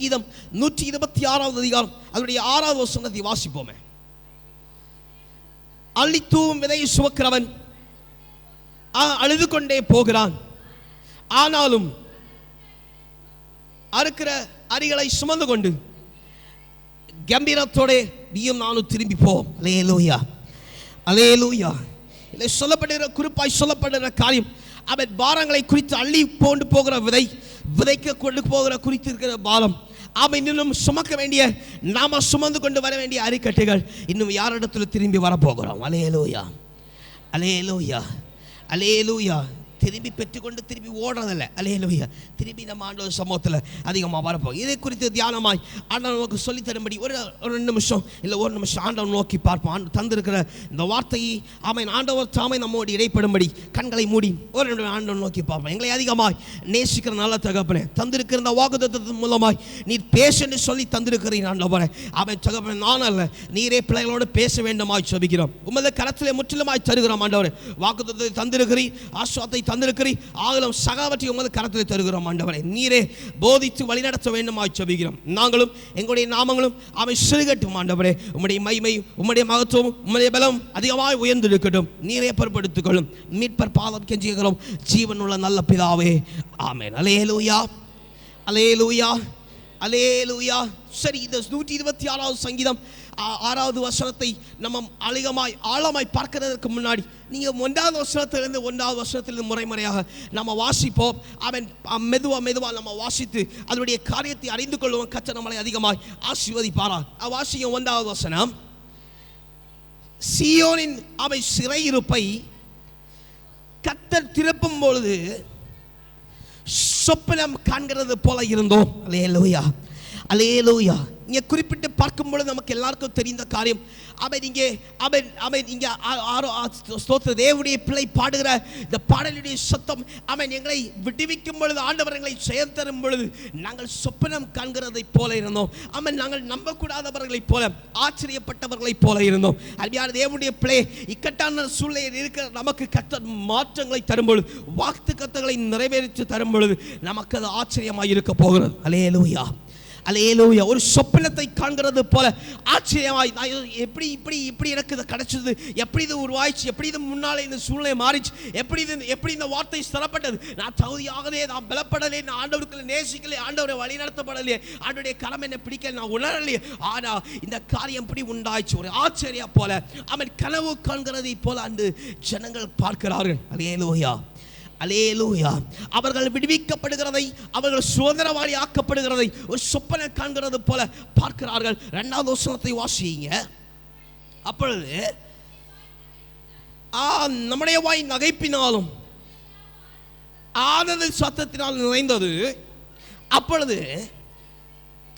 சங்கீதம் 126வது அதிகாரம் அதனுடைய 6வது வசனத்தை வாசிப்போமே. அள்ளித்தூவும் விதையை சுமக்கிறவன் அழுது கொண்டே போகிறான், ஆனாலும் அறுக்கிற அரிகளை சுமந்து கொண்டு கம்பீரத்தோட நீயும் நானும் திரும்பி போ. அல்லேலூயா, அல்லேலூயா. இதை சொல்லப்படுகிற குறிப்பாய் சொல்லப்படுகிற காரியம், அவன் பாரங்களை குறித்து அள்ளி கொண்டு போகிற விதைக்க கொண்டு போகிற குறித்து இருக்கிற பாரம், அவன் இன்னும் சுமக்க வேண்டிய, நாம சுமந்து கொண்டு வர வேண்டிய அரிக்கட்டைகள் இன்னும் யாரிடத்துல திரும்பி வரப்போகிறோம். அல்லேலூயா, அல்லேலூயா, அல்லேலூயா. திரும்பி பெற்றுக்கொண்டு திரும்பி ஓடுறதில்லை. அல்லேலூயா. திரும்பி நம்ம ஆண்டவர் சமூகத்தில் அதிகமாக வரப்போம். இதை குறித்து தியானமாய் ஆண்டவர் நமக்கு சொல்லி தரும்படி ஒரு 2 நிமிஷம் இல்லை 1 நிமிஷம் ஆண்டவர் நோக்கி பார்ப்போம். ஆண்டு தந்திருக்கிற இந்த வார்த்தையை ஆமென் ஆண்டவர் தாமே நம்மோடு இடைப்படும்படி கண்களை மூடி ஒரு 2 ஆண்டவர் நோக்கி பார்ப்போம். எங்களை அதிகமாய் நேசிக்கிற நல்ல தகப்பனே, தந்திருக்கிற இந்த வாக்குத்தத்தத்தின் மூலமாய் நீர் பேசன்னு சொல்லி தந்திருக்கிறீர் ஆண்டவரே. அவன் தகப்பனே, நான் அல்ல, நீரே பிள்ளைகளோடு பேச வேண்டுமாய் ஜெபிக்கிறோம். உமது கரத்திலே முற்றிலுமாய் தருகிறோம் ஆண்டவரே. வாக்குத்தத்தத்தை தந்திருக்கிறீர், ஆசீர்வாதத்தை தந்திருக்கிறீர், ஆகலும் சகலவற்றை உமது கரத்திலே தருகிறோம் ஆண்டவரே. நீரே போதித்து வழிநடத்த வேண்டுமாய் ஜெபிக்கிறோம். நாங்களும் எங்களுடைய நாமங்களும் அவை சிறுகட்டும் ஆண்டவரே. உம்முடைய மகிமை, உம்முடைய மகத்துவம், உம்முடைய பலம் அதிகமாய் உயர்ந்திருக்கட்டும். நீரே பொறுப்படுத்திக் கொள்ளும். மீட்பர் பாதம் கெஞ்சுகிறோம் ஜீவனுள்ள நல்ல பிதாவே, ஆமென். அல்லேலூயா, அல்லேலூயா, அல்லேலூயா. சரி, இந்த 126வது சங்கீதம் 6வது வசனத்தை நம்ம ஆழமாய் பார்க்கிறதுக்கு முன்னாடி நீங்கள் 1வது வசனத்திலிருந்து 1வது வசனத்திலிருந்து முறையாக நம்ம வாசிப்போம். அவன் மெதுவாக நம்ம வாசித்து அதனுடைய காரியத்தை அறிந்து கொள்வோம். கர்த்தர் நம்மளை அதிகமாய் ஆசீர்வதிப்பாரார். வாசிக்கும் 1வது வசனம். சீயோனின் அவை சிறையிருப்பை கர்த்தர் திருப்பும் பொழுது சொப்பனம் காண்கிறது போல இருந்தோம். அல்லேலூயா, அல்லேலூயா. இங்கே குறிப்பிட்டு பார்க்கும் பொழுது நமக்கு எல்லாருக்கும் தெரிந்த காரியம், அவன் இங்கே தேவனுடைய பிள்ளை பாடுகிற இந்த பாடலுடைய சத்தம், அவன் எங்களை விடுவிக்கும் பொழுது, ஆண்டவர் எங்களை செயல் தரும் பொழுது நாங்கள் சொப்பனம் காண்கிறதை போல இருந்தோம். அவன் நாங்கள் நம்பக்கூடாதவர்களைப் போல, ஆச்சரியப்பட்டவர்களைப் போல இருந்தோம். அருமையான தேவனுடைய பிள்ளை, இக்கட்டான சூழ்நிலையில் இருக்கிற நமக்கு கர்த்தர் மாற்றங்களை தரும்பொழுது, வாக்கு கர்த்தர்களை நிறைவேற்றி தரும் பொழுது நமக்கு அது ஆச்சரியமாக இருக்க போகிறது. அல்லேலூயா, அல்லேலூயா. ஒரு சொப்பனத்தை காண்கிறது போல ஆச்சரியமாய், எப்படி எனக்கு இது கிடைச்சது, எப்படி இது உருவாயிச்சு, எப்படி இது முன்னாலே இந்த சூழ்நிலை மாறிச்சு, எப்படி இந்த வார்த்தை ஸ்திரப்பட்டது, நான் தகுதியாகவே, நான் பலப்படலே, நான் ஆண்டவருக்கு நேசிக்கலே, ஆண்டவரை வழி நடத்தப்படலையே, ஆண்டவருடைய கரம் என்னை பிடிக்கல, நான் உணரலையே, ஆனா இந்த காரியம் எப்படி உண்டாயிச்சு, ஒரு ஆச்சரியம் போல, அவன் கனவு காண்கிறதை போல அந்த ஜனங்கள் பார்க்கிறார்கள். அல்லேலூயா, அல்லேலூயா. அவர்கள் விடுவிக்கப்படுகிறதை, அவர்கள் சுதந்திரவாளி ஆக்கப்படுகிறதை ஒரு சொப்பனை காண்கிறது போல பார்க்கிறார்கள். 2வது வசனத்தை வாசிங்க. அப்பொழுது நம்முடைய வாய் நகைப்பினாலும் ஆனந்த சத்தத்தினால் நிறைந்தது. அப்பொழுது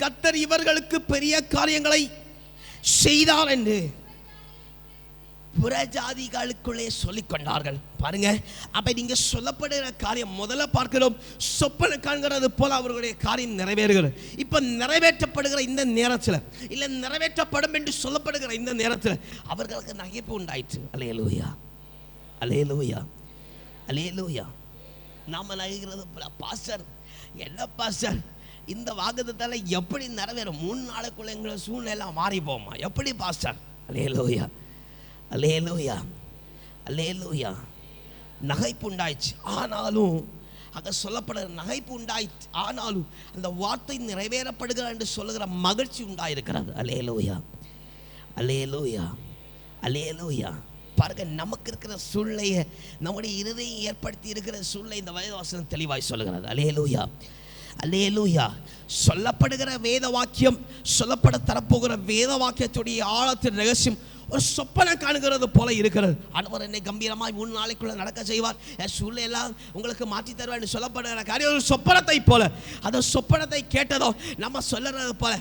கர்த்தர் இவர்களுக்கு பெரிய காரியங்களை செய்தார் என்று புறஜாதிகளுக்குள்ளே சொல்லிக் கொண்டார்கள். பாருங்க, அப்ப நீங்க சொல்லப்படுகிற காரியம் முதல்ல பார்க்கிறோம், சொப்பனை காண்கிறது போல அவர்களுடைய காரியம் நிறைவேறுகிறது. இப்ப நிறைவேற்றப்படுகிற இந்த நேரத்தில், இல்ல நிறைவேற்றப்படும் என்று சொல்லப்படுகிற இந்த நேரத்தில் அவர்களுக்கு நகைப்பு உண்டாயிற்று. அல்லேலூயா, அல்லேலூயா, அல்லேலூயா. நாம நகைக்கிறது போல, பாஸ்டர் என்ன பாஸ்டர், இந்த வாக்குத்தத்தம் எப்படி நிறைவேறும், 3 நாளுக்குள்ள எங்களை சூழ்நிலை மாறி போமா, எப்படி பாஸ்டர்? அல்லேலூயா, அல்லேலூயா, அல்லேலூயா. நகைப்பு உண்டாயிடுச்சு, ஆனாலும் அங்கே சொல்லப்படுகிற நகைப்பு உண்டாயிடுச்சு, ஆனாலும் அந்த வார்த்தை நிறைவேறப்படுகிற என்று சொல்லுகிற மகிழ்ச்சி உண்டாயிருக்கிறது. அல்லேலூயா, அல்லேலூயா, அல்லேலூயா. பாருங்க, நமக்கு இருக்கிற சூழ்நிலையை, நம்முடைய இருதயம் ஏற்படுத்தி இருக்கிற சூழ்நிலை இந்த வேதவசனம் தெளிவாய் சொல்லுகிறது. அல்லேலூயா, அல்லேலூயா. சொல்லப்படுகிற வேத வாக்கியம், சொல்லப்பட தரப்போகிற வேத வாக்கியத்துடைய ஆழத்தின் ரகசியம் ஒரு சொப்பனை காணுகிறது போல இருக்கிறது. ஆண்டவர் என்னை கம்பீரமாய் 3 நாளைக்குள்ள நடக்க செய்வார், என் சூழ்நிலை எல்லாம் உங்களுக்கு மாற்றி தருவார் சொல்லப்படுகிற காரியம் ஒரு சொப்பனத்தை போல. அந்த சொப்பனத்தை கேட்டதோ நம்ம சொல்லுறது போல,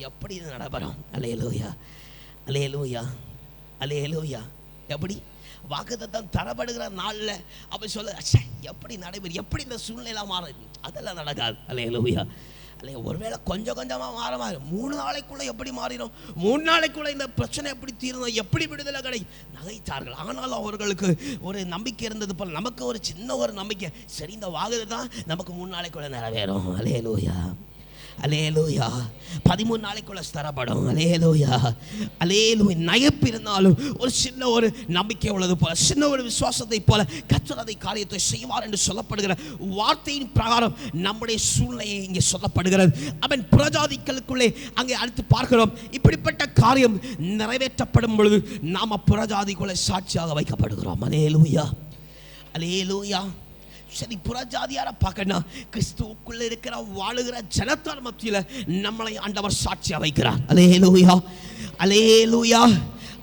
எப்படி இது நடைபெறும்? அல்லேலூயா, அல்லேலூயா, அல்லேலூயா. எப்படி வாக்குத்தத்தம் தரப்படுகிற நாளில் அப்படி சொல்ல, எப்படி நடைபெறும், எப்படி இந்த சூழ்நிலை மாறும், அதெல்லாம் நடக்காது. அல்லேலூயா. அல்லையா, ஒருவேளை கொஞ்சம் கொஞ்சமாக மாறும். 3 நாளைக்குள்ளே எப்படி மாறிடும், 3 நாளைக்குள்ளே இந்த பிரச்சனை எப்படி தீரணும், எப்படி விடுதலை கடை நகைத்தார்கள். ஆனாலும் அவர்களுக்கு ஒரு நம்பிக்கை இருந்தது போல், நமக்கு ஒரு சின்ன ஒரு நம்பிக்கை, சரி இந்த வாக்குத்தத்தம் நமக்கு 3 நாளைக்குள்ளே நிறைவேறும். அல்லேலூயா, அல்லேலூயா. 13 நாளைக்குள்ள ஸ்தரப்படும். அல்லேலூயா, அல்லேலூயா. நயப்பு இருந்தாலும் ஒரு சின்ன ஒரு நம்பிக்கை உள்ளது போல, சின்ன ஒரு விசுவாசத்தை போல கர்த்தர் அதை காரியத்தை செய்வார் என்று சொல்லப்படுகிற வார்த்தையின் பிரகாரம் நம்முடைய சூழ்நிலையை இங்கே சொல்லப்படுகிறது. அவன் புறஜாதிகளுக்குள்ளே அங்கே அடுத்து பார்க்கிறோம். இப்படிப்பட்ட காரியம் நிறைவேற்றப்படும் பொழுது நாம புறஜாதிக்குள்ளே சாட்சியாக வைக்கப்படுகிறோம். அல்லேலூயா, அல்லேலூயா. சரி, புறஜாதியார பார்க்கணும், கிறிஸ்துவுக்குள்ள இருக்கிற வாழுகிற ஜனத்தார் மத்தியில் நம்மளை ஆண்டவர் சாட்சியா வைக்கிறார். அல்லேலூயா, அல்லேலூயா,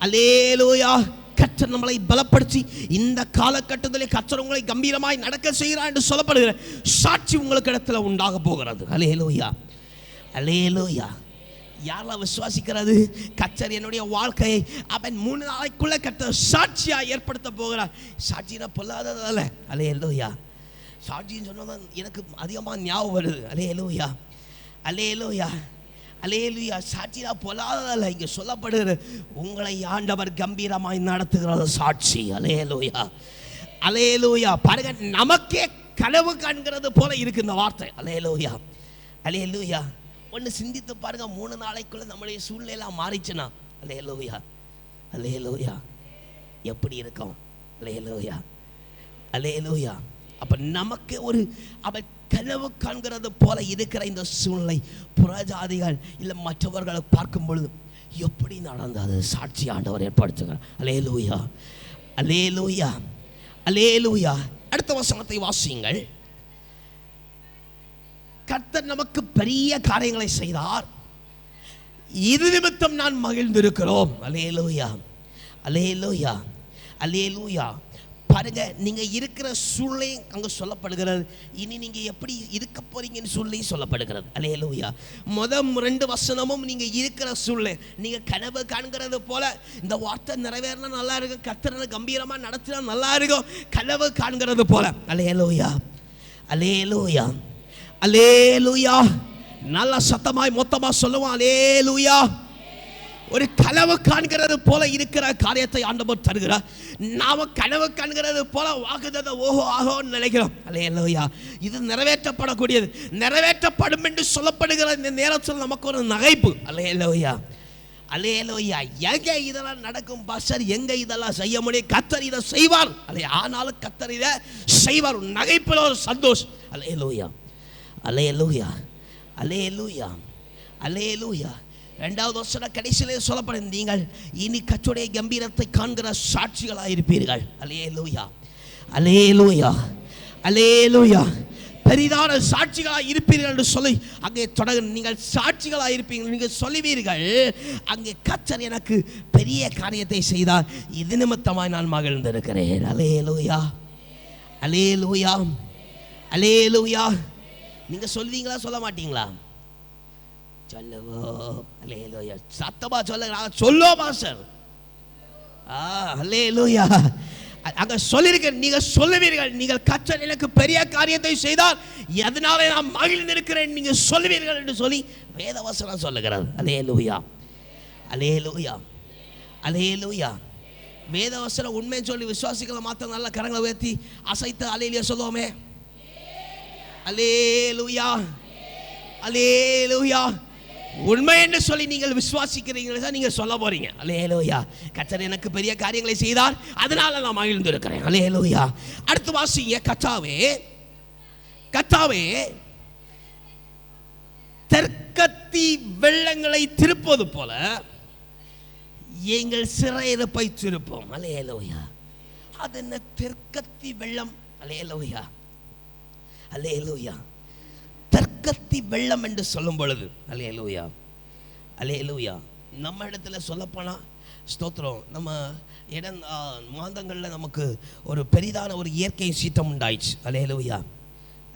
அல்லேலூயா. கர்த்தர் நம்மளை பலப்படுத்தி இந்த காலகட்டத்திலே கர்த்தர் உங்களை கம்பீரமாய் நடக்க செய்கிறார் என்று சொல்லப்படுகிற சாட்சி உங்களுக்கு இடத்துல உண்டாக போகிறது. அல்லேலூயா, அல்லேலூயா. யாரெல்லாம் விசுவாசிக்கிறது? கர்த்தர் என்னுடைய வாழ்க்கையை அவன் 3 நாளைக்குள்ள கர்த்தர் சாட்சியா ஏற்படுத்த போகிறார். சாட்சினா பொல்லாததல்ல. அல்லேலூயா. சாட்சின்னு சொன்னதான் எனக்கு அதிகமாக ஞாபகம் வருது. அல்லேலூயா, அல்லேலூயா, அல்லேலூயா. சாட்சினா பொல்லாததல்ல. இங்கே சொல்லப்படுகிற உங்களை ஆண்டவர் கம்பீரமாய் நடத்துகிறது சாட்சி. அல்லேலூயா, அல்லேலூயா. பாருங்க, நமக்கே கனவு காண்கிறது போல இருக்கு இந்த வார்த்தை. அல்லேலூயா, அல்லேலூயா. ஒன்று சிந்தித்து பாருங்க, 3 நாளைக்குள்ள நம்முடைய சூழ்நிலையெல்லாம் மாறிச்சுன்னா அல்லேலூயா, அல்லேலூயா, எப்படி இருக்கும்? அல்லேலூயா, அல்லேலூயா. அப்ப நமக்கு ஒரு அவன் கனவு காண்கிறது போல இருக்கிற இந்த சூழ்நிலை புறஜாதிகள் இல்லை மற்றவர்களை பார்க்கும் பொழுது எப்படி நடந்தது சாட்சி ஆண்டவர் ஏற்படுத்துகிறார். அல்லேலூயா, அல்லேலூயா, அல்லேலூயா. அடுத்த வசனத்தை வாசியுங்கள். கர்த்தர் நமக்கு பெரிய காரியங்களை செய்தார், இது நிமித்தம் நான் மகிழ்ந்திருக்கிறோம். அல்லேலூயா, அல்லேலூயா, அல்லேலூயா. பாருங்க, நீங்க இருக்கிற சூழ்நிலை அங்க சொல்லப்படுகிறது. இனி நீங்க எப்படி இருக்க போறீங்கன்னு சொல்லி சொல்லப்படுகிறது. அல்லேலூயா. முதல் 2 வசனமும் நீங்க இருக்கிற சூழ்நிலை, நீங்க கனவு காண்கிறது போல இந்த வார்த்தை நிறைவேறினா நல்லா இருக்கும், கர்த்தர் கம்பீரமா நடத்தினா நல்லா இருக்கும், கனவு காண்கிறது போல. அல்லேலூயா, அல்லேலூயா, அல்லேலூயா. நல்ல சத்தமாய் மொத்தமா சொல்லுவோம். அல்லேலூயா. ஒரு கனவு காண்கிறது போல இருக்கிற காரியத்தை ஆண்டவர் தருகிறார். நாம கனவு காண்கிறது போல வாக்குத்தத்தம் ஓஹோ ஆகோன்னு நினைக்கிறோம். அல்லேலூயா. இது நிறைவேற்றப்படக்கூடியது, நிறைவேற்றப்படும் என்று சொல்லப்படுகிற இந்த நேரத்தில் நமக்கு ஒரு நகைப்பு. அல்லேலூயா, அல்லேலூயா. எங்க இதெல்லாம் நடக்கும் பாஸ்டர்? எங்க இதெல்லாம் செய்ய முடியும்? கர்த்தர் இதை செய்வார். ஆனாலும் கர்த்தர் இதை செய்வார். நகைப்பில் ஒரு சந்தோஷம். அல்லேலூயா, அல்லேலூயா, அல்லேலூயா, அல்லேலூயா. 2வது வசன கடைசியிலே சொல்லப்படும், நீங்கள் இனி கர்த்தருடைய கம்பீரத்தை காண்கிற சாட்சிகளாக இருப்பீர்கள். அல்லேலூயா, அல்லேலூயா, அல்லேலூயா. பெரிதான சாட்சிகளாக இருப்பீர்கள் என்று சொல்லி அங்கே தொடங்க. நீங்கள் சாட்சிகளாக இருப்பீர்கள், நீங்கள் சொல்லுவீர்கள், அங்கே கர்த்தர் எனக்கு பெரிய காரியத்தை செய்தார், இது நிமித்தமாய் நான் மகிழ்ந்திருக்கிறேன். அல்லேலூயா, அல்லேலூயா, அல்லேலூயா. நீங்க சொல்வீங்களா சொல்ல மாட்டீங்களா? சொல்லுவோம். அல்லேலூயா. சத்தமா சொல்லுங்க. சொல்லுவோம் பாஸ்டர். அல்லேலூயா. அங்க சொல்லிருக்க, நீங்க சொல்லுவீர்கள், நீங்கள் கர்த்தர் எனக்கு பெரிய காரியத்தை செய்தார், எதனால நான் மகிழ்ந்திருக்கிறேன் நீங்க சொல்லுவீர்கள் என்று சொல்லி வேதவசனம் சொல்லுகிறது. அல்லேலூயா, அல்லேலூயா, அல்லேலூயா. வேதவசனம் உண்மை சொல்லி விசுவாசிகளை மாத்த நல்ல கரங்களை உயர்த்தி அசைத்து அல்லேலூயா சொல்லுவோமே. அல்லேலூயா, அல்லேலூயா. உண்மை என்று சொல்லி நீங்கள் விசுவாசிக்கிறீங்களா நீங்க சொல்ல போறீங்க. அல்லேலூயா. கர்த்தர் எனக்கு பெரிய காரியங்களை செய்தார், அதனால நான் மகிழ்ந்திருக்கிறேன். அல்லேலூயா. அடுத்து வாசிங்க. கர்த்தாவே, கர்த்தாவே, தெற்கத்தி வெள்ளங்களை திருப்பது போல எங்கள் சிறையிருப்பை திருப்போம். அல்லேலூயா. அது என்ன தெற்கத்தி வெள்ளம்? அல்லேலூயா, அல்லேலூயா. தெற்கத்தி வெள்ளம் என்று சொல்லும் பொழுது அல்லேலூயா, அல்லேலூயா. நம்ம இடத்துல சொல்லப்போனால் ஸ்தோத்திரம், நம்ம இடம் மாதங்களில் நமக்கு ஒரு பெரிதான ஒரு இயற்கை சீற்றம் உண்டாயிடுச்சு. அல்லேலூயா,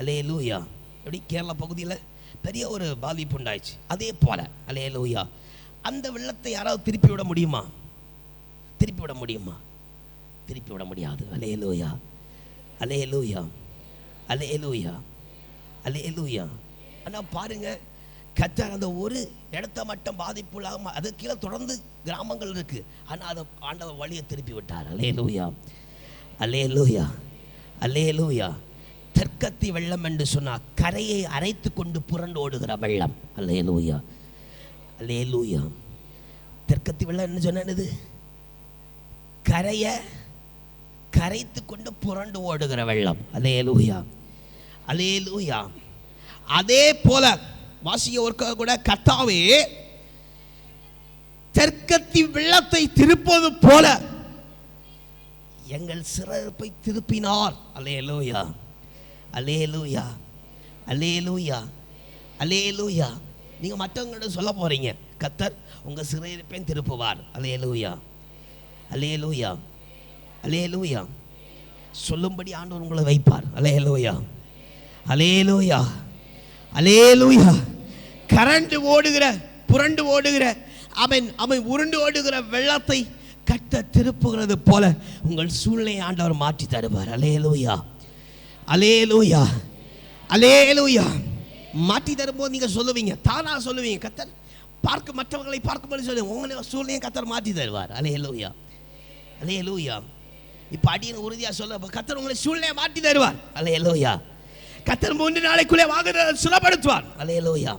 அல்லேலூயா. எப்படி கேரளா பகுதியில் பெரிய ஒரு பாதிப்பு உண்டாயிடுச்சு. அதே போல அல்லேலூயா, அந்த வெள்ளத்தை யாராவது திருப்பி விட முடியுமா? திருப்பி விட முடியுமா? திருப்பி விட முடியாது. அல்லேலூயா, அல்லேலூயா, அல்லேலூயா, அல்லேலூயா. ஆனால் பாருங்க, கர்த்தர் அந்த ஒரு இடத்த மட்டும் பாதிப்புள்ளாக, அது கீழே தொடர்ந்து கிராமங்கள் இருக்கு, ஆனால் அதை ஆண்டவர் வழியை திருப்பி விட்டார். அல்லேலூயா, அல்லேலூயா, அல்லேலூயா. தெற்கத்தி வெள்ளம் என்று சொன்னால் கரையை அரைத்து கொண்டு புரண்டு ஓடுகிற வெள்ளம். அல்லேலூயா, அல்லேலூயா. தெற்கத்தி வெள்ளம் என்ன சொன்னது? கரையை கரைத்து கொண்டு புரண்டு ஓடுகிற வெள்ளம். அல்லேலூயா, அல்லேலூயா. அதே போல வாசிய ஒருக்க கூட கர்த்தாவே தெற்கத்தி வெள்ளத்தை திருப்பது போல எங்கள் சிறப்பை திருப்பினார். அல்லேலூயா, அல்லேலூயா, அல்லேலூயா, அல்லேலூயா. நீங்க மற்றவங்களிடம் சொல்ல போறீங்க, கர்த்தர் உங்க சிறையிருப்பையும் திருப்புவார். அல்லேலூயா, அல்லேலூயா, அல்லேலூயா. சொல்லும்படி ஆண்டவர் உங்களை வைப்பார். அல்லேலூயா, அல்லேலூயா, அல்லேலூயா. கரண்டு ஓடுகிற புரண்டு ஓடுகிற அவன் உருண்டு ஓடுகிற வெள்ளத்தை கட்ட திருப்புகிறது போல உங்கள் சூழ்நிலையை ஆண்டவர் மாற்றி தருவார். அல்லேலூயா, அல்லேலூயா, அல்லேலூயா. மாற்றி தரும்போது நீங்க சொல்லுவீங்க, தானா சொல்லுவீங்க, கர்த்தர் மற்றவர்களை பார்க்கும்போது சொல்லுங்க, உங்க சூழ்நிலையை கர்த்தர் மாற்றி தருவார். அல்லேலூயா, அல்லேலூயா. இப்ப அடியின் உறுதியா சொல்ல, கர்த்தர் உங்களை சூழ்நிலையை மாற்றி தருவார். அல்லேலூயா. கர்த்தர் 3 நாளைக்குள்ளே வாங்குறதை சுலபடுத்துவார். அல்லேலூயா,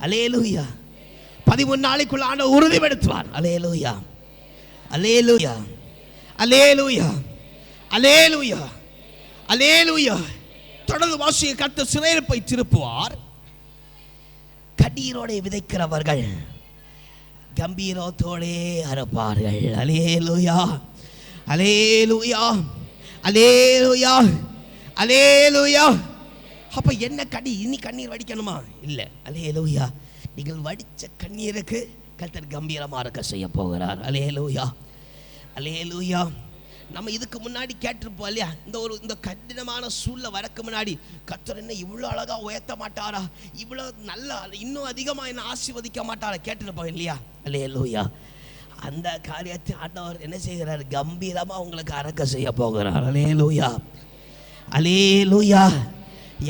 அல்லேலூயா. 13 நாளைக்குள்ள ஆண்டவர் உறுதிப்படுத்துவார். அல்லேலூயா, அல்லேலூயா, அல்லேலூயா, அல்லேலூயா, அல்லேலூயா. தொடர்ந்து வாசிய கர்த்தர் சிறையிருப்பை திருப்புவார். கண்ணீரோட விதைக்கிறவர்கள் கம்பீரத்தோடே அறுப்பார்கள். அல்லேலூயா, அல்லேலூயா, அல்லேலூயா, அல்லேலூயா. அப்ப என்ன இனி கண்ணீர் வடிக்கணுமா? இல்லை. அல்லேலூயா. நீங்கள் வடிச்ச கண்ணீருக்கு கர்த்தர் கம்பீரமா இருக்க செய்ய போகிறார். அல்லேலூயா, அல்லேலூயா. நம்ம இதுக்கு முன்னாடி கேட்டிருப்போம் இல்லையா, இந்த கடினமான சூழ்நிலை வரக்கு முன்னாடி கர்த்தர் என்ன இவ்வளோ அழகா உயர்த்த மாட்டாரா, இவ்வளோ நல்லா இன்னும் அதிகமாக என்ன ஆசீர்வதிக்க மாட்டாரா கேட்டிருப்போம் இல்லையா? அல்லேலூயா. அந்த காரியத்தை ஆண்டவர் என்ன செய்கிறார்? கம்பீரமா உங்களுக்கு அறக்க செய்ய போகிறார். அல்லேலூயா, அல்லேலூயா.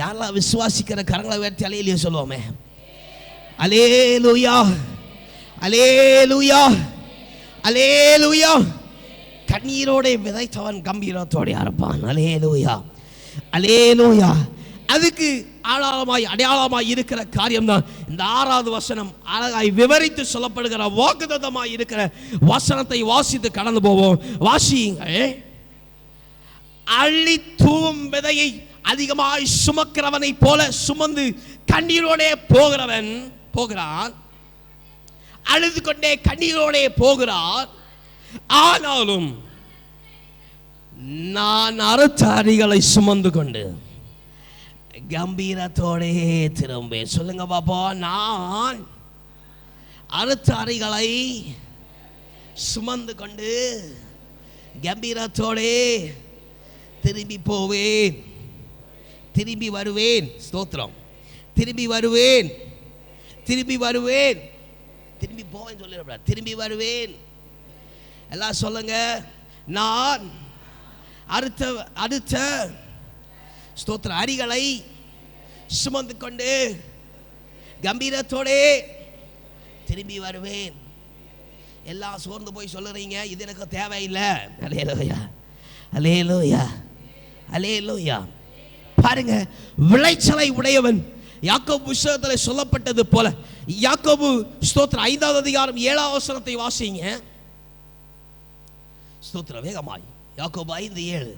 யாரெல்லாம் விசுவாசிக்கிற கரங்களை உயர்த்தி அல்லேலூயா சொல்லுவோமே. அல்லேலூயா, அல்லேலூயா, அல்லேலூயா. கண்ணீரோட விதைத்தவன் கம்பீரத்தோட இருப்பான். அல்லேலூயா, அல்லேலூயா. அதுக்கு அடையாளமாய் இருக்கிற காரியம் தான் இந்த 6வது வசனம். அழகாய் விவரித்து சொல்லப்படுகிற வாக்குத்தத்தமாய் இருக்கிற வசனத்தை வாசித்து கடந்து போவோம். வாசியுங்கள். அள்ளி தூவும் விதையை அதிகமாய் சுமக்கிறவனை போல சுமந்து கண்ணீரோட போகிறான். அழுது கொண்டே கண்ணீரோட போகிறார். ஆனாலும் நான் அறுத்த அடிகளை சுமந்து கொண்டு கம்பீரத்தோடே திரும்ப. சொல்லுங்க பாப்பா, நான் அறுத்த அடிகளை சுமந்து கொண்டு கம்பீரத்தோடே திரும்பி போவேன், திரும்பி வருவேன். ஸ்தோத்திரம். திரும்பி வருவேன், திரும்பி வருவேன். திரும்பி போவேன் சொல்லிட, திரும்பி வருவேன். எல்லாம் சொல்லுங்க. நான் அடுத்த ஸ்தோத்திர அரிகளை சுமந்து கொண்டு கம்பீரத்தோடே திரும்பி வருவேன். எல்லாம் சோர்ந்து போய் சொல்லுறீங்க, இது எனக்கு தேவையில்லை. அல்லேலூயா, அல்லேலூயா, அல்லேலூயா. பாருங்க, விளைச்சலை உடையவன் யாக்கோபு புத்தகத்தில் சொல்லப்பட்டது போல, யாக்கோபு ஸ்தோத்திர 5வது அதிகாரம் 7வது வசனத்தை வாசிங்க. ஸ்தோத்திர வேகமாய். யாக்கோபு 5:7.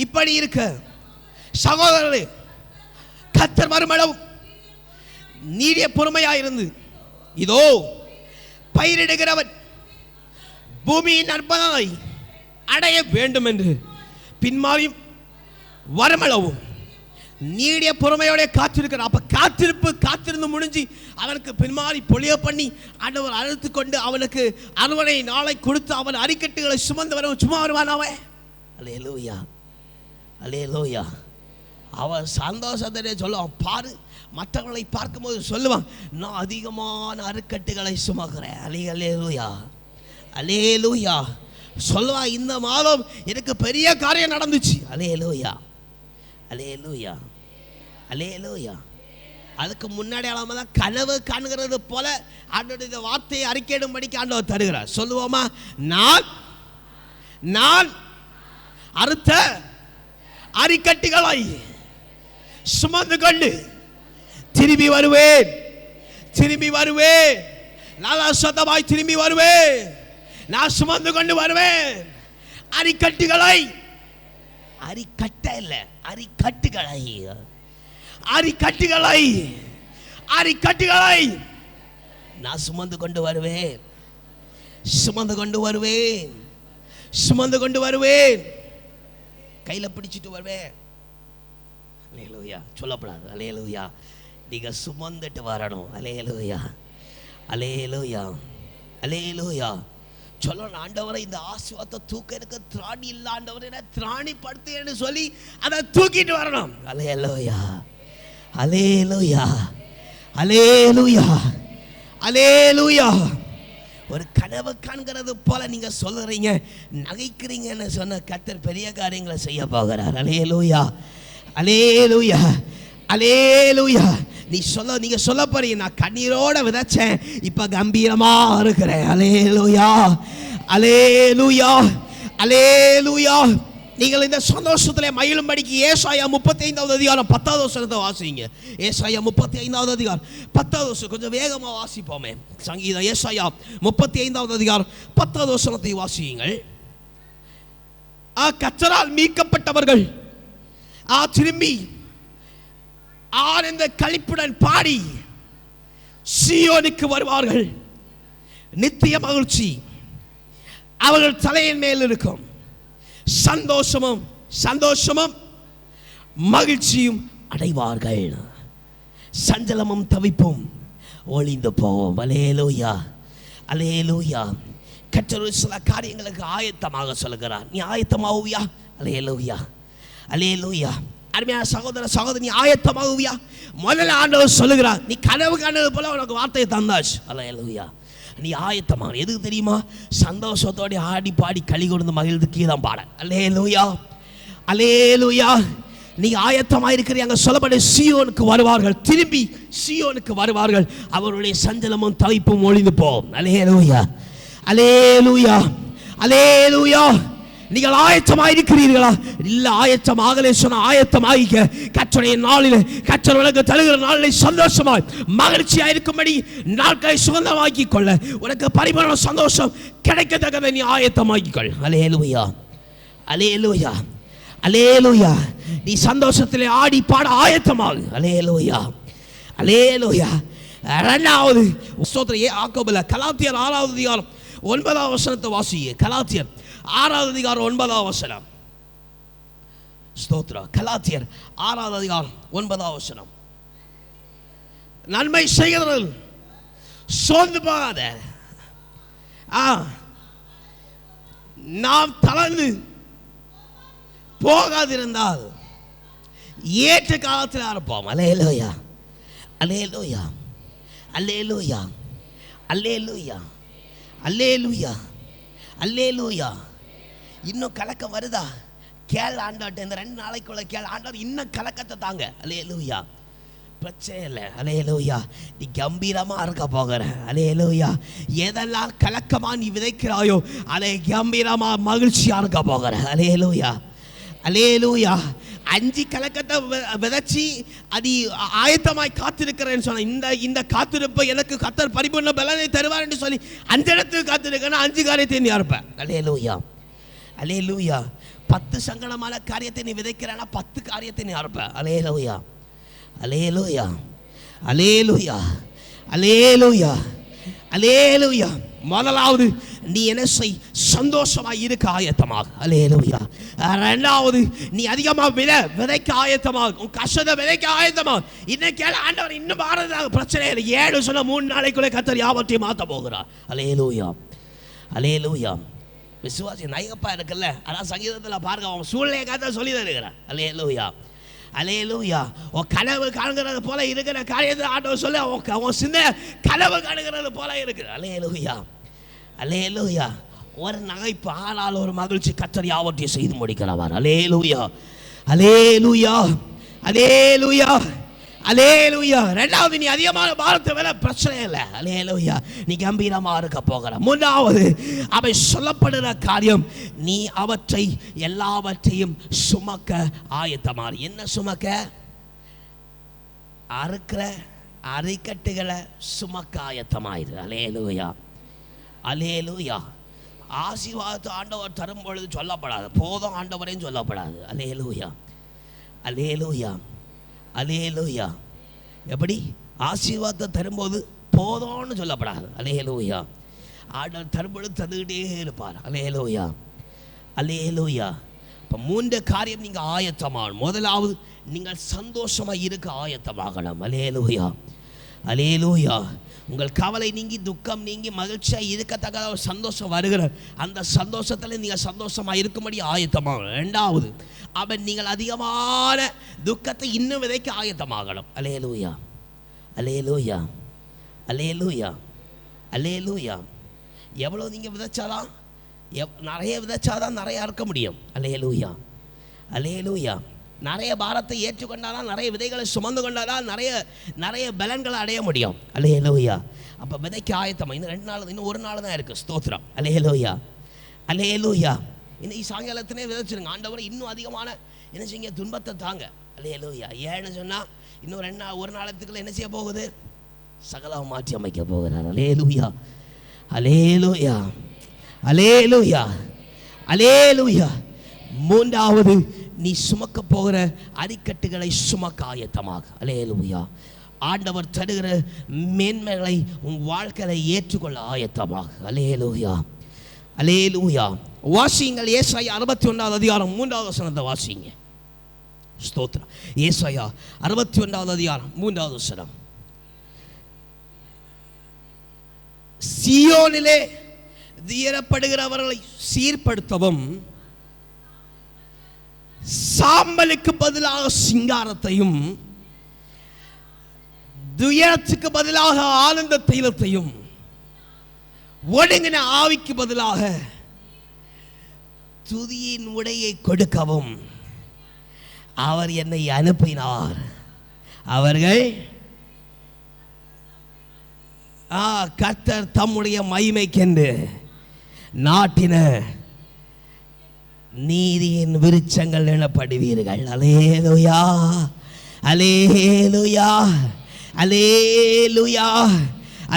இப்படி இருக்க சகோதரரே, கர்த்தர் மறுமளவும் நீடிய பொறுமையாயிருந்து, இதோ பயிரிடுகிறவன் பூமியின் நற்பலனை அடைய வேண்டும் என்று பின்மாறியும் வரமளவும் நீடிய பொறுமையோட காத்திருக்கிறார். அப்ப காத்திருந்து முடிஞ்சு அவனுக்கு பின்மாறி பொழிய பண்ணி ஆண்டவர் அழுத்து கொண்டு அவனுக்கு அறுவடை நாளை கொடுத்து அவன் அரிக்கட்டுகளை சுமந்து வர சும்மா வருவான் அவன். அல்லேலூயா, அல்லேலூயா. அவன் சந்தோஷத்தை சொல்லுவான். பாரு, மற்றவர்களை பார்க்கும்போது சொல்லுவான், நான் அதிகமான அரிக்கட்டுகளை சுமக்கிறேன். அல்லேலூயா, அல்லேலூயா சொல்லுவான். இந்த மாதம் எனக்கு பெரிய காரியம் நடந்துச்சு. அல்லேலூயா, அல்லேலூயா, அல்லேலூயா. அதுக்கு முன்னாடி தான் கனவு காண்கிறது போல ஆண்டவருடைய வார்த்தையை அறிக்கையிடும்படிக்கு ஆண்டவர் தருகிறார். சொல்லுவோமா? நான் அறுத்த அரிக்கட்டுகளை சுமந்து கொண்டு திரும்பி வருவேன், திரும்பி வருவேன், நல்லா சத்தமாய் திரும்பி வருவேன், நான் சுமந்து கொண்டு வருவேன். அரிக்கட்டுகளை, அரிக்கட்ட இல்ல, அரிக்கட்டுகளை, அரிக்கட்டுகளை, அரிக்கட்டுகளை நான் சுமந்து கொண்டு வருவேன், சுமந்து கொண்டு வருவேன், சுமந்து கொண்டு வருவேன், கையில பிடிச்சிட்டு வருவேன். அல்லேலூயா சொல்லப்படாது. அல்லேலூயா நீங்க சுமந்துட்டு வரணும். அல்லேலூயா அல்லேலூயா அல்லேலூயா சொல்லணும். ஆண்டவரை இந்த ஆசீர்வாதத்தை தூக்க எனக்கு திராணி இல்ல ஆண்டவரை திராணி படுத்துன்னு சொல்லி அதை தூக்கிட்டு வரணும். அல்லேலூயா அல்லேலூயா அல்லேலூயா அல்லேலூயா. ஒரு கனவு காண்கிறது போல நீங்க சொல்றீங்க, நகைக்கிறீங்கன்னு சொன்ன கர்த்தர் பெரிய காரியங்களை செய்ய போகிறார். அல்லேலூயா அல்லேலூயா அல்லேலூயா. நீங்க சொல்ல போறீங்க, நான் கண்ணீரோட விதைச்சேன், இப்ப கம்பீரமா இருக்கிறேன். அல்லேலூயா அல்லேலூயா அல்லேலூயா. நீங்கள் இந்த சந்தோஷத்திலே மகிழும்படிக்கு ஏசாயா 35வது அதிகாரம் 10வது வசனத்தை வாசிங்க. ஏசாயா 35வது அதிகாரம் 10வது வசனம், கொஞ்சம் வேகமா வாசிப்போமே. சங்கீதம் ஏசாயா 35வது அதிகாரம் 10வது வசனத்தை வாசியுங்கள். கர்த்தரால் மீட்கப்பட்டவர்கள் திரும்பி ஆனந்த களிப்புடன் பாடி சீயோனுக்கு வருவார்கள். நித்திய மகிழ்ச்சி அவர்கள் தலையின் மேல் இருக்கும். சந்தோஷமும் சந்தோஷமும் மகிழ்ச்சியும் அடைவார்கள். சஞ்சலமும் தவிப்பும் ஒளிந்து போவோம். அல்லேலூயா அல்லேலூயா. கர்த்தர் சில காரியங்களுக்கு ஆயத்தமாக சொல்கிறார். நீ ஆயத்தமாகுவியா? அல்லேலூயா அல்லேலூயா. அருமையான சகோதர சகோதரி, நீ ஆயத்தமாகுவியா? முதல்ல ஆண்டவர் சொல்லுகிறார், நீ கனவு காண்றது போல உனக்கு வார்த்தையை தந்தாச்சு. அல்லேலூயா நீ ஆயத்தமாக. எதுக்கு தெரியுமா? சந்தோஷத்தோட ஆடி பாடி களி கொடுத்து மகிழ்ந்து கீதம் பாட. அல்லேலூயா அல்லேலூயா. நீங்க ஆயத்தமாக இருக்கிறீங்க. சொல்லப்பட்ட சீயோனுக்கு வருவார்கள், திரும்பி சீயோனுக்கு வருவார்கள், அவருடைய சஞ்சலமும் தவிப்பும் ஒளிந்து போகும். அல்லேலூயா அல்லேலூயா அல்லேலூயா. நீங்கள் ஆயத்தமாக இருக்கிறீர்களா? இல்ல ஆயத்தமாகலே சொன்ன ஆயத்தமாகிக்க. கர்த்தருடைய நாளில், கர்த்தர் உனக்கு தருகிற நாளில் சந்தோஷமாய் மகிழ்ச்சியா இருக்கும்படி நாட்களை சுகந்தமாக்கி கொள்ள, உனக்கு பரிபூரண சந்தோஷம் கிடைக்கத்தக்கதை நீ ஆயத்தமாக்கிக்கொள். அல்லேலூயா அல்லேலூயா அல்லேலூயா. நீ சந்தோஷத்திலே ஆடி பாட ஆயத்தமாகு. அல்லேலூயா அல்லேலூயா. இரண்டாவது ஸ்தோத்திரம் யாக்கோபுல கலாத்தியர் 6வது அதிகாரம் 9வது வசனத்தை வாசியே. கலாத்தியர் 6வது அதிகாரம் 9வது வசனம். ஸ்தோத்திரம். கலாத்தியர் 6வது அதிகாரம் 9வது வசனம். நன்மை செய்கிறவர்கள் சோர்ந்து போகாத, நாம் தளர்ந்து போகாதிருந்தால் ஏற்ற காலத்தில் இருப்போம். அல்லேலூயா அல்லேலூயா அல்லேலூயா அல்லேலூயா அல்லேலூயா அல்லேலூயா. இன்னும் கலக்கம் வருதா? கேள் ஆண்டவர்கிட்ட, இந்த 2 நாளைக்குள்ள கேள் ஆண்டவர் இன்னும் கலக்கத்தை தாங்க. அல்லேலூயா பிரச்சனை இல்லை. அல்லேலூயா நீ கம்பீரமா இருக்க போகிற. அல்லேலூயா எதெல்லாம் கலக்கமா நீ விதைக்கிறாயோ அதை கம்பீரமா மகிழ்ச்சியா இருக்க போகிற. அல்லேலூயா அல்லேலூயா. 5 கலக்கத்தை விதைச்சி அது ஆயத்தமாய் காத்திருக்கிறேன்னு சொன்ன இந்த காத்திருப்பை எனக்கு கர்த்தர் பரிபூர்ண பலனை தருவார் என்று சொல்லி 5 இடத்துக்கு காத்திருக்கேன்னா 5 காரியத்தை நீ இருப்பேன். அல்லேலூயா அல்லேலூயா. 10 சங்கடமான காரியத்தை நீ விதைக்கிறேன்னா 10 காரியத்தை நீ இருப்ப. அல்லேலூயா அல்லேலூயா அல்லேலூயா அல்லேலூயா அல்லேலூயா. முதலாவது நீ என்ன செய்? சந்தோஷமாய் இருக்க ஆயத்தமாக. அல்லேலூயா. இரண்டாவது நீ அதிகமா விதைக்க ஆயத்தமாக, உன் கஷ்டத்தை விதைக்க ஆயத்தமாக. இன்னைக்கு ஆண்டவர் இன்னும் பாரதாக பிரச்சனை இல்லை. 7 சொன்ன 3 நாளைக்குள்ளே கர்த்தர் யாவற்றையும் மாற்ற போகிறார். அல்லேலூயா அல்லேலூயா. விசுவாசி நயகப்பா இருக்குல்ல, அதான் சங்கீதத்தில் பாருங்க, அவன் சூழ்நிலையை கர்த்தர் சொல்லி தான் இருக்கிறார். அல்லேலூயா அல்லேலூயா. உன் கனவு காணுகிறது போல இருக்கிற காரியத்தை ஆண்டவர் சொல்ல, உன் சிந்தை கனவு காணுகிறது போல இருக்குது. அல்லேலூயா அல்லேலூயா. ஒரு நகைப்பு ஆனால் ஒரு மகிழ்ச்சி கர்த்தர் யாவற்றையும் செய்து முடிக்கிறவர். அல்லேலூயா அல்லேலூயா அல்லேலூயா அல்லேலூயா. ரெண்டாவது நீ அதிகமான பாரத்தை வேலை பிரச்சனை இல்லை. அல்லேலூயா நீ கம்பீரமா இருக்க போகிற. மூன்றாவது அவை சொல்லப்படுகிற காரியம், நீ அவற்றை எல்லாவற்றையும் சுமக்க ஆயத்தமாறு. என்ன சுமக்க? அறுக்கிற அரிக்கட்டுகளை சுமக்க ஆயத்தமாயிரு. அல்லேலூயா, அல்லேலூயா. ஆசீர்வாதத்தை ஆண்டவர் தரும் பொழுது சொல்லப்படாது, போதும் ஆண்டவரையும் சொல்லப்படாது. அல்லேலூயா, அல்லேலூயா, அல்லேலூயா. எப்படி? ஆசீர்வாதத்தை தரும்போது போதும்னு சொல்லப்படாது. அல்லேலூயா. ஆண்டவர் தரும்பொழுது தந்துக்கிட்டே இருப்பார். அல்லேலூயா, அல்லேலூயா. இப்போ 3 காரியம் நீங்கள் ஆயத்தமாகணும். முதலாவது, நீங்கள் சந்தோஷமாக இருக்க ஆயத்தமாகணும். அல்லேலூயா, அல்லேலூயா. உங்கள் கவலை நீங்கி, துக்கம் நீங்கி, மகிழ்ச்சியாக இருக்கத்தக்க ஒரு சந்தோஷம் வருகிற அந்த சந்தோஷத்தில் நீங்கள் சந்தோஷமாக இருக்கும்படி ஆயத்தமாகணும். 2வது, அவன் நீங்கள் அதிகமான துக்கத்தை இன்னும் விதைக்க ஆயத்தமாகணும். அல்லேலூயா, அல்லேலூயா, அல்லேலூயா, அல்லேலூயா. எவ்வளோ நீங்கள் விதைச்சாதான், நிறைய விதைச்சாதான் நிறையா இருக்க முடியும். அல்லேலூயா, அல்லேலூயா. நிறைய பாரத்தை ஏற்றுக்கொண்டாதான், நிறைய விதைகளை சுமந்து கொண்டாதான் நிறைய பலன்களை அடைய முடியும். அல்லேலூயா. அப்போ விதைக்க ஆயத்தமாக இன்னும் 2 நாள், இன்னும் 1 நாள் தான் இருக்குது. ஸ்தோத்திரம். அல்லேலூயா, அல்லேலூயா. இன்னைக்கு சாயங்காலத்தினே விதைச்சிருங்க. ஆண்டவரை இன்னும் அதிகமான என்ன செய்யுங்க, துன்பத்தை தாங்க. அல்லேலூயா. ஏன்னு சொன்னால் இன்னும் 2 நாள் 1 நாளத்துக்குள்ள என்ன செய்ய போகுது? சகலம் மாற்றி அமைக்க போகிறார். அல்லேலூயா, அல்லேலூயா, அல்லேலூயா, அல்லேலூயா. 3வது, நீ சுமக்க போகிற அரிக்கட்டுகளை சுமக்க ஆயத்தமாக. அல்லேலூயா. ஆண்டவர் தருகிற மேன்மைகளை உன் வாழ்க்கையை ஏற்றுக்கொள்ள ஆயத்தமாக. அல்லேலூயா, அல்லேலூயா. வாசியுங்கள் ஏசாயா 61வது அதிகாரம் 3வது வசனத்தை வாசிங்க. ஸ்தோத்திரம். ஏசாயா 61வது அதிகாரம் 3வது வசனம். சீயோனிலே துயரப்படுகிறவர்களை சீர்படுத்தவும், சாம்பலுக்கு பதிலாக சிங்காரத்தையும், துயரத்துக்கு பதிலாக ஆனந்த தைலத்தையும், ஒடுங்கின ஆவிக்கு பதிலாக துதியின் உடையை கொடுக்கவும் அவர் என்னை அனுப்பினார். அவர்கள் கர்த்தர் தம்முடைய மகிமைக்கென்று நாட்டின நீதியின் விருட்சங்கள் எனப்படுவீர்கள். அல்லேலூயா, அல்லேலூயா, அல்லேலூயா,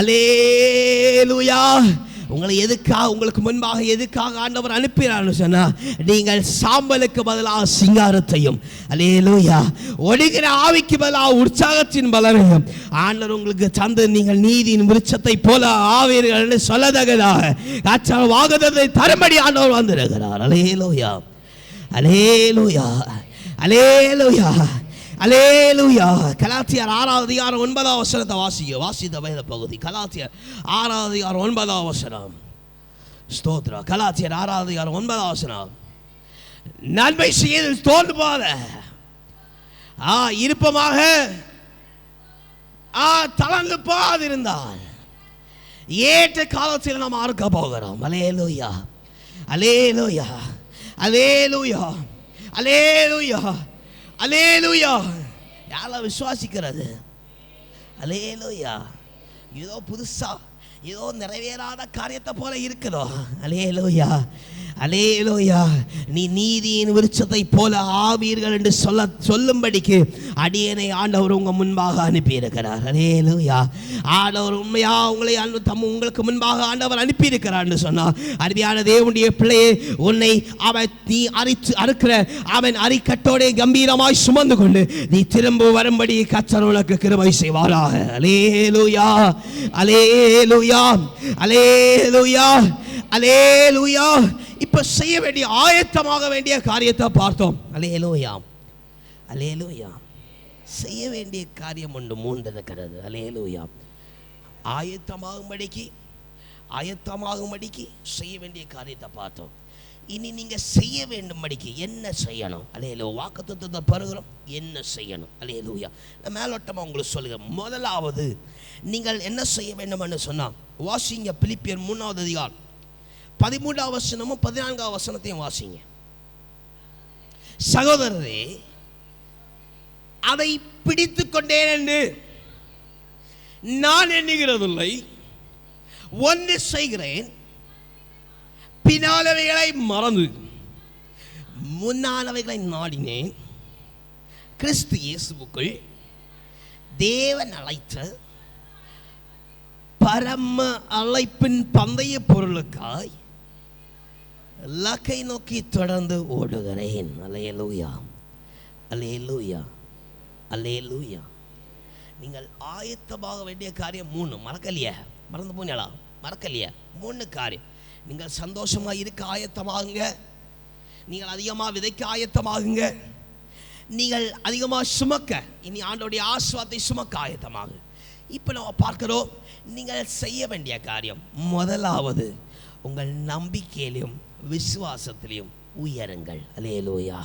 அல்லேலூயா. உங்களை எதுக்காக, உங்களுக்கு முன்பாக எதுக்காக ஆண்டவர் அனுப்பினார்னு சொன்னா, நீங்கள் சாம்பலுக்கு பதிலாக சிங்காரத்தையும், அல்லேலூயா, ஒடுங்கிற ஆவிக்கு பதிலாக உற்சாகத்தின் பலனையும் ஆண்டவர் உங்களுக்கு தந்து, நீங்கள் நீதியின் விருட்சத்தை போல ஆவீர்கள் என்று சொல்லதகதாக வாக்குத்தத்தத்தை தரும்படி ஆண்டவர் வந்திருக்கிறார். அல்லேலூயா, அல்லேலூயா, அல்லேலூயா, அல்லேலூயா. கலாத்தியர் 6வது அதிகாரம் 9வது வசனத்தை வாசித்த வேத பகுதி. கலாத்தியர் 6வது அதிகாரம் 9வது வசனம். ஸ்தோத்திரம். கலாத்தியர் 6வது அதிகாரம் 9வது வசனம். நன்மை செய்து தோன்று போத இருப்பமாக தளர்ந்து போகாதிருந்தால் ஏற்ற காலத்தில் நாம் அறுக்க போகிறோம். அல்லேலூயா, அல்லேலூயா, அல்லேலூயா, அல்லேலூயா, அல்லேலூயா. யாரெல்லாம் விசுவாசிக்கிறது? அல்லேலூயா. ஏதோ புதுசா ஏதோ நிறைவேறாத காரியத்தை போல இருக்கிறோ. அல்லேலூயா, அல்லேலூயா. நீ நீதியின் விருட்சத்தை போல ஆவீர்கள் என்று சொல்லும்படிக்கு அடியேனை ஆண்டவர் உங்க முன்பாக அனுப்பியிருக்கிறார். அல்லேலூயா. ஆண்டவர் உண்மையா உங்களை உங்களுக்கு முன்பாக ஆண்டவர் அனுப்பியிருக்கிறார் என்று சொன்னார். அருமையான தேவனுடைய பிள்ளையே, உன்னை அவன் நீ அறுக்கிற அவன் அரிக்கட்டோட கம்பீரமாய் சுமந்து கொண்டு நீ திரும்ப வரும்படி கர்த்தர் உனக்கு கிருபை செய்வாராக. அல்லேலூயா, அல்லேலூயா, அல்லேலூயா, அல்லேலூயா. இப்ப செய்ய வேண்டிய ஆயத்தமாக வேண்டிய காரியத்தை பார்த்தோம். அல்லேலூயா, அல்லேலூயா. செய்ய வேண்டிய காரியம் ஒன்று 3 இருக்கிறது. அல்லேலூயா. ஆயத்தமாகும்படிக்கு செய்ய வேண்டிய காரியத்தை பார்த்தோம். இனி நீங்க செய்ய வேண்டும்படிக்கு என்ன செய்யணும்? அல்லேலூயா. வாக்குத்தத்தத்தை பெறுகிறோம், என்ன செய்யணும்? அல்லேலூயா. நான் மேலோட்டமா உங்களுக்கு சொல்லுகிறேன். முதலாவது, நீங்கள் என்ன செய்ய வேண்டும் என்று சொன்னா, வாசிங்க பிலிப்பியர் 3வது அதிகாரம் 13வது வசனமும் 14வது வசனத்தையும் வாசிங்க. சகோதரரே, அதை பிடித்துக் கொண்டேன் என்று நான் எண்ணுகிறதில்லை, ஒன்று செய்கிறேன், பின்னாலவைகளை மறந்து முன்னாலவைகளை நாடினேன், கிறிஸ்து இயேசுவுக்குள் தேவன் அழைத்த பரம அழைப்பின் பந்தய பொருளுக்காய் இலக்கை நோக்கி தொடர்ந்து ஓடுகிறேன். அல்லேலூயா, அல்லேலூயா, அல்லேலூயா. நீங்கள் ஆயத்தமாக வேண்டிய காரியம் 3. மறக்கலையா? மறந்து போனீங்களா? மறக்கலையா? 3 காரியம். நீங்கள் சந்தோஷமாக இருக்க ஆயத்தமாகுங்க, நீங்கள் அதிகமாக விதைக்க ஆயத்தமாகுங்க, நீங்கள் அதிகமாக சுமக்க, இனி ஆண்டோடைய ஆசீர்வாதத்தை சுமக்க ஆயத்தமாக. இப்போ நம்ம பார்க்கிறோம், நீங்கள் செய்ய வேண்டிய காரியம் முதலாவது உங்கள் நம்பிக்கையிலும் விசுவாசத்திலையும் உயருங்கள். அல்லேலூயா,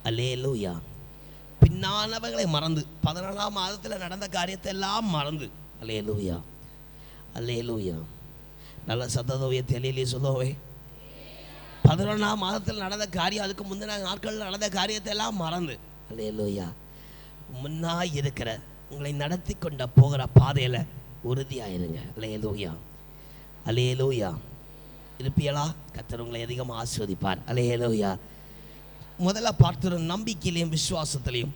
அல்லேலூயா. பின்னானவர்களை மறந்து 14ஆம் மாதத்தில் நடந்த காரியத்தை எல்லாம் மறந்து, அல்லேலூயா, அல்லேலூயா. நல்ல சத்ததோவிய தெளிலே சொல்லுவே. 11ஆம் மாதத்தில் நடந்த காரியம், அதுக்கு முந்தின நாட்களில் நடந்த காரியத்தை எல்லாம் மறந்து, அல்லேலூயா, முன்னாய் இருக்கிற உங்களை நடத்தி கொண்ட போகிற பாதையில் உறுதியாயிருங்க. அல்லேலூயா, அல்லேலூயா. இருப்பியலா? கர்த்தர் உங்களை அதிகமாக ஆசீர்வதிப்பார். அல்லேலூயா. முதல்ல பார்த்துரும் நம்பிக்கையிலையும் விசுவாசத்திலையும்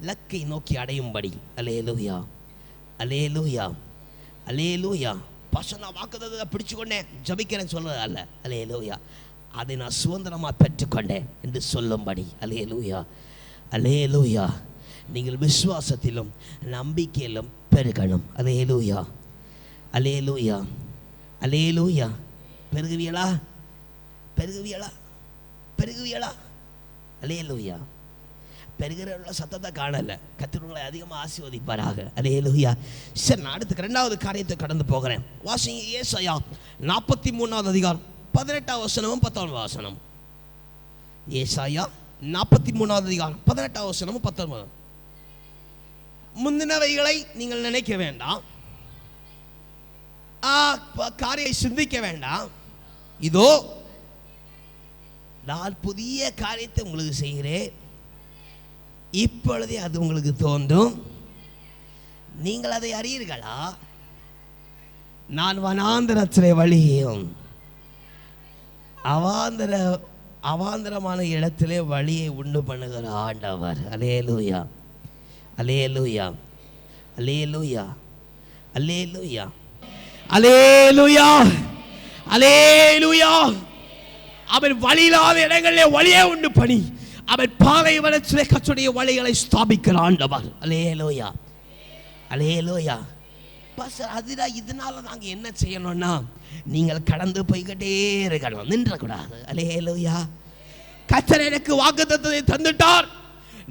லக்கை நோக்கி அடையும்படி. அல்லேலூயா, அல்லேலூயா, அல்லேலூயா. பாஸ்டர், நான் வாக்குத்தத்தத்தை பிடிச்சு கொண்டேன் ஜபிக்கிறேன்னு சொல்றது அல்ல. அல்லேலூயா. அதை நான் சுதந்திரமாக பெற்றுக்கொண்டேன் என்று சொல்லும்படி. அல்லேலூயா, அல்லேலூயா. நீங்கள் விசுவாசத்திலும் நம்பிக்கையிலும் பெருகணும். அல்லேலூயா, அல்லேலூயா, அல்லேலூயா. பெருகுவியலா? பெருகுவியலா? பெருகுவியலா? அல்லேலூயா. பெருகிற சத்தத்தை காணல. கர்த்தர் உங்களை அதிகமாக ஆசீர்வதிப்பாராக. அல்லேலூயா. சரி, நான் அடுத்து 2வது காரியத்தை கடந்து போகிறேன். வாசிங்க ஏசாயா 43வது அதிகாரம் 18வது வசனமும் 19வது வசனம். ஏசாயா 43வது அதிகாரம் 18வது வசனமும் 19. முந்தினவைகளை நீங்கள் நினைக்க வேண்டாம், காரியை சிந்திக்க வேண்டாம். இதோ நான் புதிய காரியத்தை உங்களுக்கு செய்கிறேன், இப்பொழுதே அது உங்களுக்கு தோன்றும், நீங்கள் அதை அறியீர்களா? நான் வனாந்தரத்திலே வழியையும் அவாந்தரமான இடத்திலே வழியை உண்டு பண்ணுகிற ஆண்டவர். அல்லேலூயா, அல்லேலூயா, அல்லேலூயா, அல்லேலூயா, அல்லேலூயா, அல்லேலூயா. அவன் வழியில்லாத இடங்களிலே வழியே உண்டு பண்ணி அவன் பாலைவனத்திலே கர்த்தருடைய வழிகளை ஸ்தாபிக்கிற ஆண்டவர். அல்லேலூயா, அல்லேலூயா. பாஸ்டர், இதனால நாங்க என்ன செய்யணும்னா, நீங்கள் கடந்து போய்கிட்டே இருக்கணும், நின்றக்கூடாது. அல்லேலூயா. கர்த்தர் எனக்கு வாக்குத்தத்தத்தை தந்துட்டார்,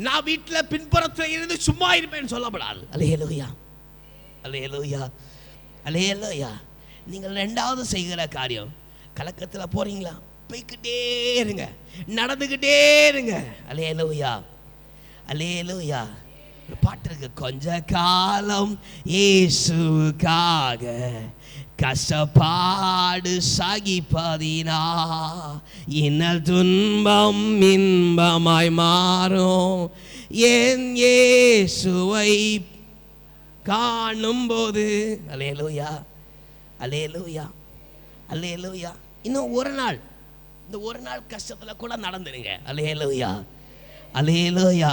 நான் வீட்டில் பின்புறத்தில் இருந்து சும்மா இருப்பேன்னு சொல்லப்படாது. அல்லேலூயா, அல்லேலூயா, அல்லேலூயா. நீங்கள் 2வது செய்கிற காரியம், கலக்கத்தில் போறீங்களா, போய்கிட்டே இருங்க, நடந்துகிட்டே இருங்க. அல்லேலூயா, அல்லேலூயா. ஒரு பாட்டு இருக்கு, கொஞ்ச காலம் இயேசுக்காக கஷ்டப்பாடு சகிப்பதினா இன்னல் துன்பம் இன்பமாய் மாறும், என் இயேசுவை காணும்போது. அல்லேலூயா, அல்லேலூயா, அல்லேலூயா. இன்னும் ஒரு நாள், இந்த ஒரு நாள் கஷ்டத்தில் கூட நடந்துருங்க. அல்லேலூயா, அல்லேலூயா.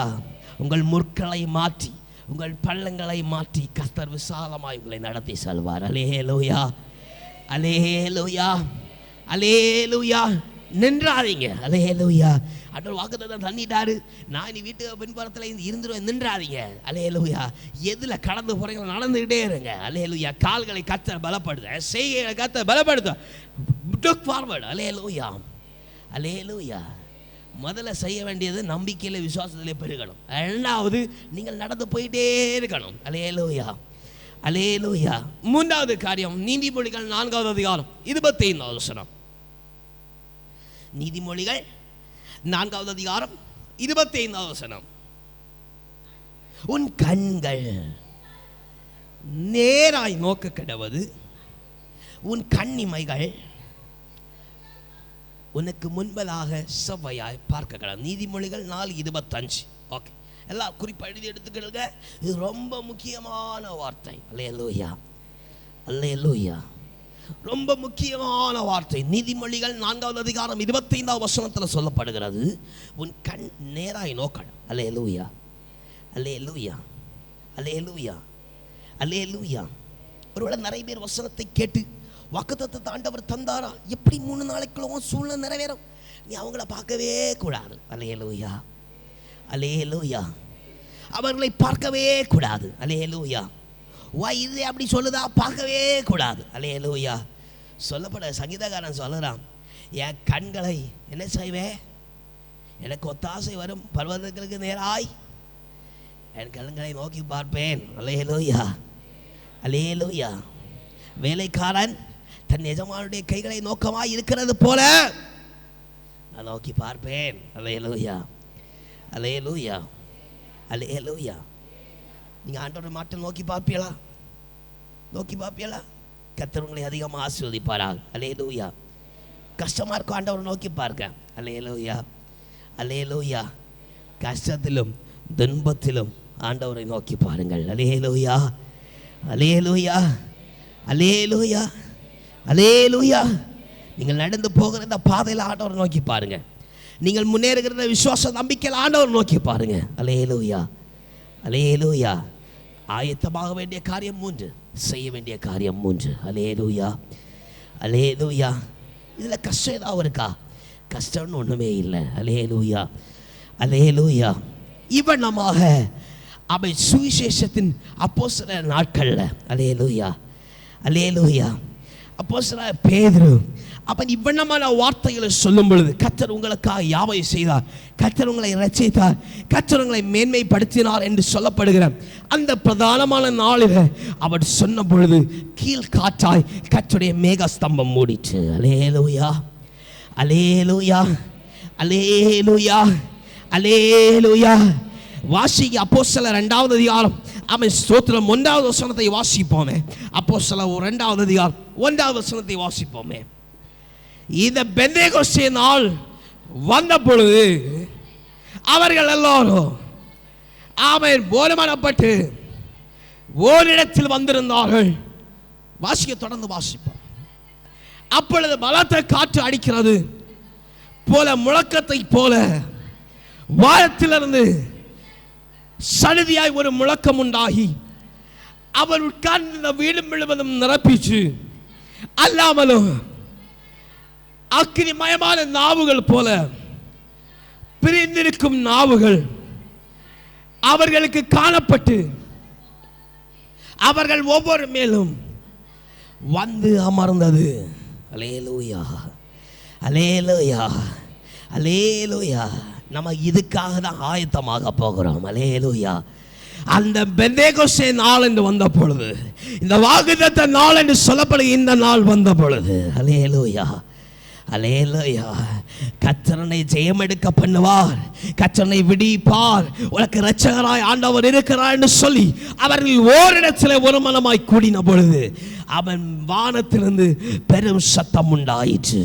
உங்கள் முற்களை மாற்றி, உங்கள் பள்ளங்களை மாற்றி கர்த்தர் விசாலமாய் உங்களை நடத்தி செல்வார். அல்லேலூயா, அல்லேலூயா, அல்லேலூயா. நின்றாதீங்க. அல்லேலூயா. அன்று வாக்குத்தத்தம் தண்ணிட்டாரு, நான் நீ வீட்டு பின்புறத்தில் இருந்துருவேன், நின்றாதீங்க. அல்லேலூயா. எதில் கடந்து போகிறீங்களோ நடந்துக்கிட்டே இருங்க. அல்லேலூயா. கால்களை கர்த்தர் பலப்படுத்த, செய்கைகளை கர்த்தர் பலப்படுத்த. Look forward. அல்லேலூயா, அல்லேலூயா. முதல்ல செய்ய வேண்டியது நம்பிக்கையில் விசுவாசத்திலே பெருகணும். 2வது நீங்கள் நடந்து போயிட்டே இருக்கணும். அல்லேலூயா, அல்லேலூயா. 3வது காரியம், நீதிமொழிகள் 4வது அதிகாரம் 25வது வசனம். நீதிமொழிகள் 4வது அதிகாரம் 25வது வசனம். உன் கண்கள் நேராய் நோக்க கடவது, உன் கண்ணிமைகள் உனக்கு முன்பதாக செவ்வையாய் பார்க்க கடவுள். நீதிமொழிகள் 4:25. ஓகே, எல்லாம் குறிப்பாக எழுதி எடுத்துக்கிடுங்க. இது ரொம்ப முக்கியமான வார்த்தை. அல்லேலூயா, அல்லேலூயா. ரொம்ப முக்கியமான வார்த்தை. நீதிமொழிகள் 4வது அதிகாரம் 25வது வசனத்தில் சொல்லப்படுகிறது, உன் கண் நேராய் நோக்கணும். அல்லேலூயா, அல்லேலூயா, அல்லேலூயா, அல்லேலூயா. ஒருவேளை நிறைய பேர் வசனத்தை கேட்டு வாக்குத்தத்தத்தை ஆண்டவர் தந்தாரா, எப்படி 3 நாளைக்குள்ள சூழ்நிலை நிறைவேறும், நீ அவங்கள பார்க்கவே கூடாது. அல்லேலூயா, அல்லேலூயா. அவர்களை பார்க்கவே கூடாது. அல்லேலூயா. வா இது அப்படி சொல்லுதா, பார்க்கவே கூடாது. அல்லேலூயா. சொல்லப்பட சங்கீதக்காரன் சொல்லுறான், என் கண்களை என்ன செய்வேன், எனக்கு ஒத்தாசை வரும் பர்வதங்களுக்கு நேராய் என் கண்களை நோக்கி பார்ப்பேன். அல்லேலூயா, அல்லேலூயா. வேலைக்காரன் தன் எஜமானுடைய கைகளை நோக்கமாய் இருக்கிறது போல நான் நோக்கி பார்ப்பேன். அல்லேலூயா, அல்லேலூயா, அல்லேலூயா. நீங்கள் ஆண்டவரை மாட்டை நோக்கி பார்ப்பீங்களா? நோக்கி பார்ப்பீங்களா? கர்த்தர் உங்களை அதிகமாக ஆசீர்வதிப்பாராக. அல்லேலூயா. கஷ்டமாக இருக்கும், ஆண்டவரை நோக்கி பார்க்க. அல்லேலூயா, அல்லேலூயா. கஷ்டத்திலும் துன்பத்திலும் ஆண்டவரை நோக்கி பாருங்கள். அல்லேலூயா, அல்லேலூயா, அல்லேலூயா, அல்லேலூயா. நீங்கள் நடந்து போகிற இந்த பாதையில் ஆண்டவரை நோக்கி பாருங்க. நீங்கள் முன்னேறுகிற விசுவாச நம்பிக்கையில் ஆண்டவரை நோக்கி பாருங்க. அல்லேலூயா, அல்லேலூயா. ஆயத்தமாக வேண்டிய காரியம் 3, செய்ய வேண்டிய காரியம் 3. அல்லேலூயா, அல்லேலூயா. இதில் கஷ்டம் ஏதாவது இருக்கா? கஷ்டம்னு ஒன்றுமே இல்லை. அல்லேலூயா, அல்லேலூயா. இவனமாக அவை சுவிசேஷத்தின் அப்போஸ்தலர் நாட்களில், அல்லேலூயா, அல்லேலூயா, அப்போஸ்தலர் பேதுரு அவன் இவ்வண்ணமான வார்த்தைகளை சொல்லும் பொழுது, கர்த்தர் உங்களுக்காக யாவை செய்தார், கர்த்தர் உங்களை ரட்சித்தார், கர்த்தர் உங்களை மேன்மைப்படுத்தினார் என்று சொல்லப்படுகிற அந்த பிரதானமான நாளில் அவர் சொன்ன பொழுது கீழ்காற்றாய் கர்த்தருடைய மேகஸ்தம்பம் மூடிச்சு. அல்லேலூயா, அல்லேலூயா, அல்லேலூயா, அல்லேலூயா. வாசிக்க அப்போஸ்தலர் 2வது அதிகாரம், அவன் ஸ்தோத்திரம் 1வது வசனத்தை வாசிப்போமே. அப்போஸ்தலர் 2வது அதிகாரம் 1வது வசனத்தை வாசிப்போமே. இந்த பெந்தேகோஸ்தே நாள் வந்த பொழுது அவர்கள் எல்லாரும் அவன் போதமானப்பட்டு ஓரிடத்தில் வந்திருந்தார்கள். வாசிக்க தொடர்ந்து வாசிப்போம். அப்பொழுது பலத்த காற்று அடிக்கிறது போல, முழக்கத்தை போல வானத்திலிருந்து சடுதியாய் ஒரு முழக்கம் உண்டாகி அவர் உட்கார்ந்த வீடு முழுவதும் நிரப்பிச்சு, அல்லாமலும் அக்கினிமயமான நாவுகள் போல பிரிந்திருக்கும் நாவுகள் அவர்களுக்கு காணப்பட்டு அவர்கள் ஒவ்வொரு மேலும் வந்து அமர்ந்தது. அல்லேலூயா, அல்லேலூயா, அல்லேலூயா. நம்ம இதுக்காக தான் ஆயத்தமாக போகிறோம். அல்லேலூயா. அந்த பெந்தேகோஸ்தே நாள் என்று வந்த பொழுது, இந்த வாக்குத்தத்த நாள் என்று சொல்லப்படுகிற இந்த நாள் வந்த பொழுது, அல்லேலூயா, அல்லேலூயா. கர்த்தரை ஜெயம் எடுக்க பண்ணுவார், கர்த்தரை விடிப்பார், உனக்கு இரட்சகராய் ஆண்டவர் இருக்கிறார் என்று சொல்லி அவர்கள் ஓரிடத்தில் ஒரு மனமாய் கூடின பொழுது அவன் வானத்திலிருந்து பெரும் சத்தம் உண்டாயிற்று.